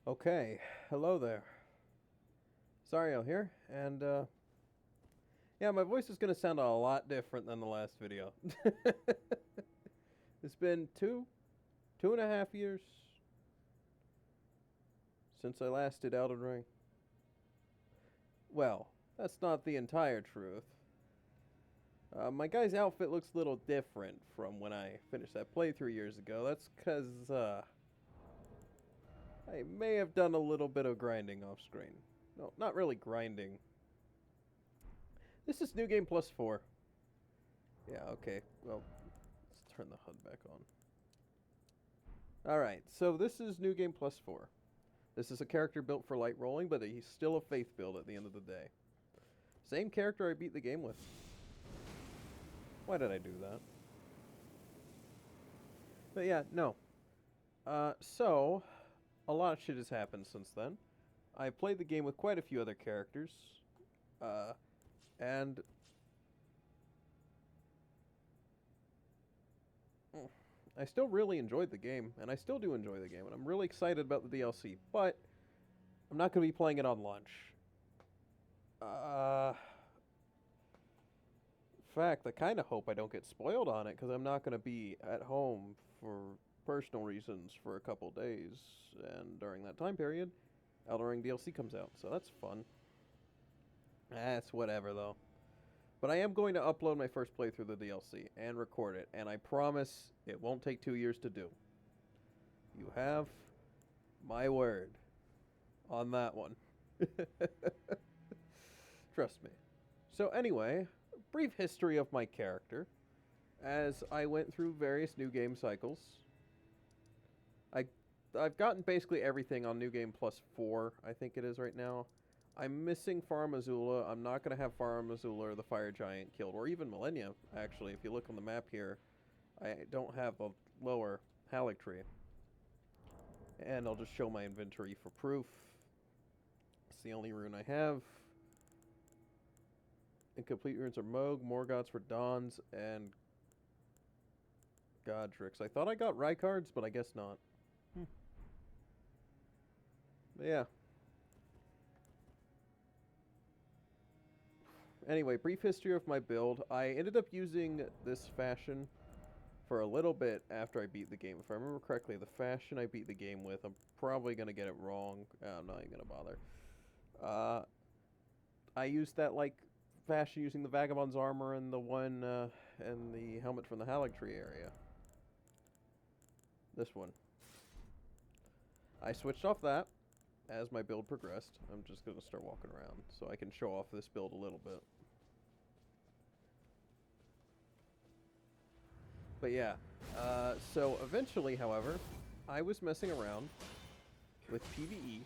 Okay, hello there. Zariel here, and yeah, my voice is going to sound a lot different than the last video. It's been 2.5 years since I last did Elden Ring. Well, that's not the entire truth. My guy's outfit looks a little different from when I finished that playthrough years ago. That's because, I may have done a little bit of grinding off screen. No, not really grinding. This is New Game Plus 4. Yeah, okay. Well, let's turn the HUD back on. Alright, so this is New Game Plus 4. This is a character built for light rolling, but he's still a faith build at the end of the day. Same character I beat the game with. Why did I do that? But yeah, no. So, a lot of shit has happened since then. I played the game with quite a few other characters. And I still really enjoyed the game, and I still do enjoy the game, and I'm really excited about the DLC, but I'm not going to be playing it on launch. In fact, I kind of hope I don't get spoiled on it, because I'm not going to be at home for personal reasons for a couple days, and during that time period, Elden Ring DLC comes out, so that's fun. That's whatever, though. But I am going to upload my first playthrough of the DLC and record it, and I promise it won't take 2 years to do. You have my word on that one. Trust me. So anyway, brief history of my character. As I went through various New Game cycles, I've gotten basically everything on New Game Plus 4, I think it is right now. I'm missing Farum Azula. I'm not going to have Farum Azula or the Fire Giant killed, or even Millennia, actually. If you look on the map here, I don't have a lower Haligtree. And I'll just show my inventory for proof. It's the only rune I have. Incomplete runes are Moog, Morgoth's for Dons, and Godric's. I thought I got Rykards, but I guess not. Yeah. Anyway, brief history of my build. I ended up using this fashion for a little bit after I beat the game. If I remember correctly, the fashion I beat the game with, I'm probably going to get it wrong. I'm not even going to bother. I used that, like, fashion using the Vagabond's armor and the one, and the helmet from the Haligtree area. This one. I switched off that as my build progressed. I'm just going to start walking around so I can show off this build a little bit. But yeah, so eventually, however, I was messing around with PvE,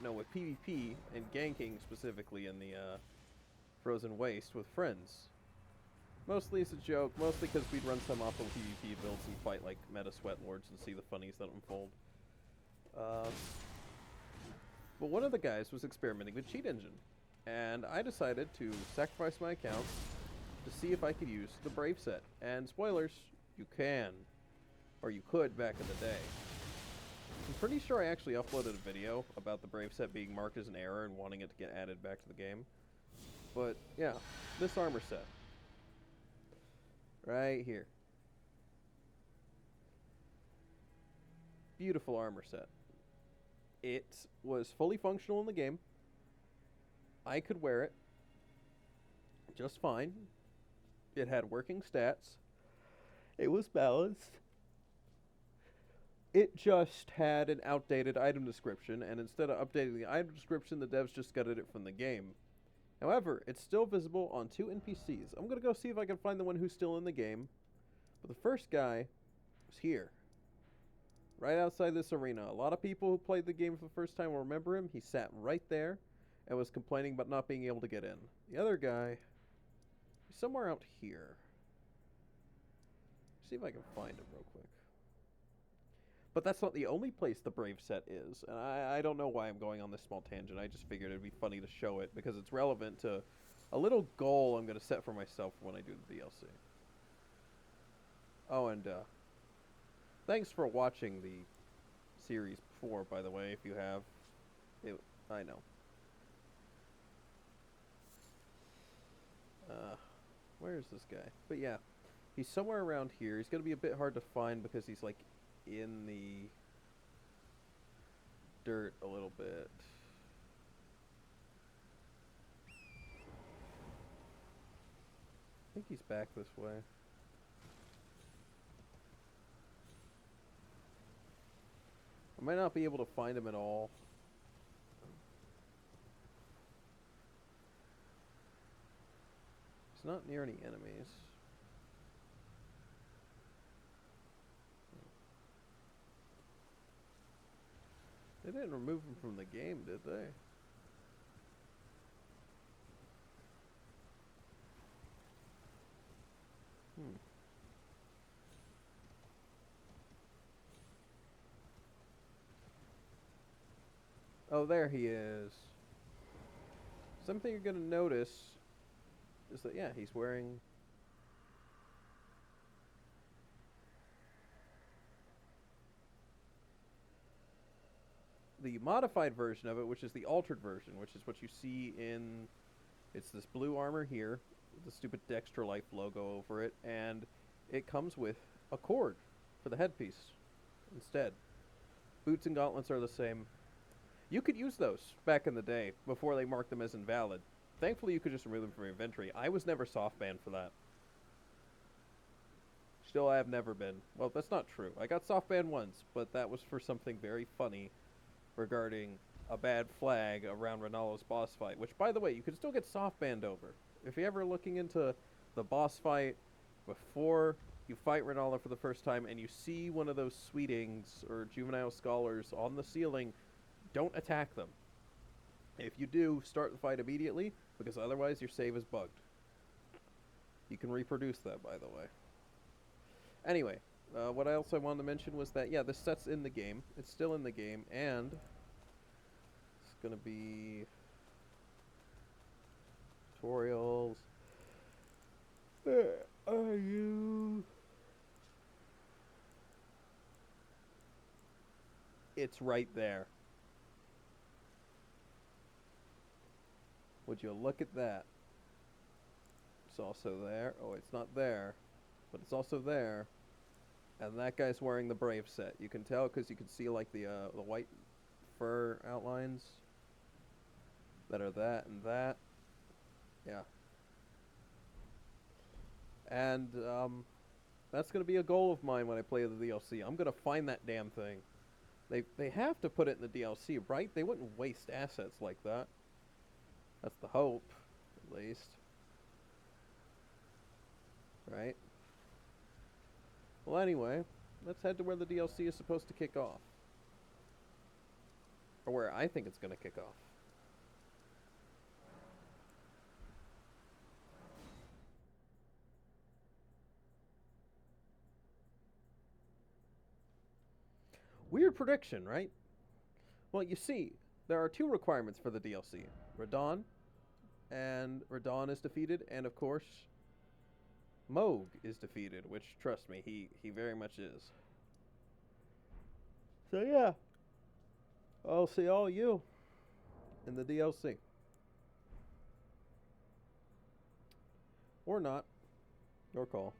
with PvP and ganking specifically in the Frozen Waste with friends. Mostly as a joke, mostly because we'd run some awful PvP builds and fight like meta sweat lords and see the funnies that unfold. But one of the guys was experimenting with Cheat Engine, and I decided to sacrifice my account to see if I could use the Brave set. And spoilers, you can. Or you could back in the day. I'm pretty sure I actually uploaded a video about the Brave set being marked as an error and wanting it to get added back to the game. But, yeah, this armor set. Right here. Beautiful armor set. It was fully functional in the game. I could wear it just fine. It had working stats. It was balanced. It just had an outdated item description, and instead of updating the item description, the devs just gutted it from the game. However, it's still visible on 2 NPCs. I'm going to go see if I can find the one who's still in the game. But the first guy was here. Right outside this arena. A lot of people who played the game for the first time will remember him. He sat right there and was complaining about not being able to get in. The other guy, he's somewhere out here. See if I can find him real quick. But that's not the only place the Brave set is. And I don't know why I'm going on this small tangent. I just figured it'd be funny to show it because it's relevant to a little goal I'm going to set for myself when I do the DLC. Oh, and thanks for watching the series before, by the way, if you have. I know. Where's this guy? But yeah, he's somewhere around here. He's gonna be a bit hard to find because he's like in the dirt a little bit. I think he's back this way. I might not be able to find him at all. He's not near any enemies. They didn't remove him from the game, did they? Oh, there he is. Something you're gonna notice is that, yeah, he's wearing... the modified version of it, which is the altered version, which is what you see in... It's this blue armor here, with the stupid Dextra Life logo over it, and it comes with a cord for the headpiece instead. Boots and gauntlets are the same. You could use those back in the day, before they marked them as invalid. Thankfully, you could just remove them from your inventory. I was never soft banned for that. Still, I have never been. Well, that's not true. I got soft banned once, but that was for something very funny regarding a bad flag around Ronaldo's boss fight, which, by the way, you can still get soft banned over. If you're ever looking into the boss fight before you fight Ronaldo for the first time and you see one of those sweetings or juvenile scholars on the ceiling, don't attack them. If you do, start the fight immediately, because otherwise your save is bugged. You can reproduce that, by the way. Anyway, what else I wanted to mention was that, yeah, this set's in the game. It's still in the game, and it's going to be tutorials. Where are you? It's right there. Would you look at that? It's also there. Oh, it's not there, but it's also there. And that guy's wearing the Brave set. You can tell because you can see like the white fur outlines that are that and that. Yeah. And that's gonna be a goal of mine when I play the DLC. I'm gonna find that damn thing. They have to put it in the DLC, right? They wouldn't waste assets like that. That's the hope, at least. Right? Well, anyway, let's head to where the DLC is supposed to kick off. Or where I think it's going to kick off. Weird prediction, right? Well, you see, there are two requirements for the DLC. Radon, and Radon is defeated, and of course, Moog is defeated, which, trust me, he very much is. So yeah, I'll see all you in the DLC. Or not. Your call.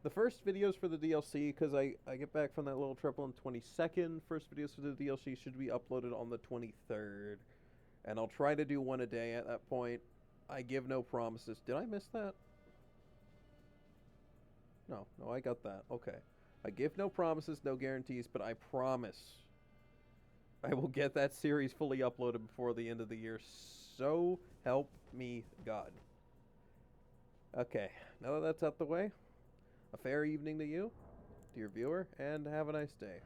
The first videos for the DLC, because I get back from that little trip on 22nd, first videos for the DLC should be uploaded on the 23rd. And I'll try to do one a day at that point. I give no promises. Did I miss that? No, I got that. Okay. I give no promises, no guarantees, but I promise I will get that series fully uploaded before the end of the year. So help me God. Okay, now that that's out the way, a fair evening to you, dear viewer, and have a nice day.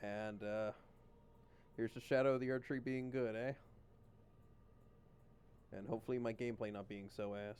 And, here's the shadow of the Erd Tree being good, eh? And hopefully my gameplay not being so ass.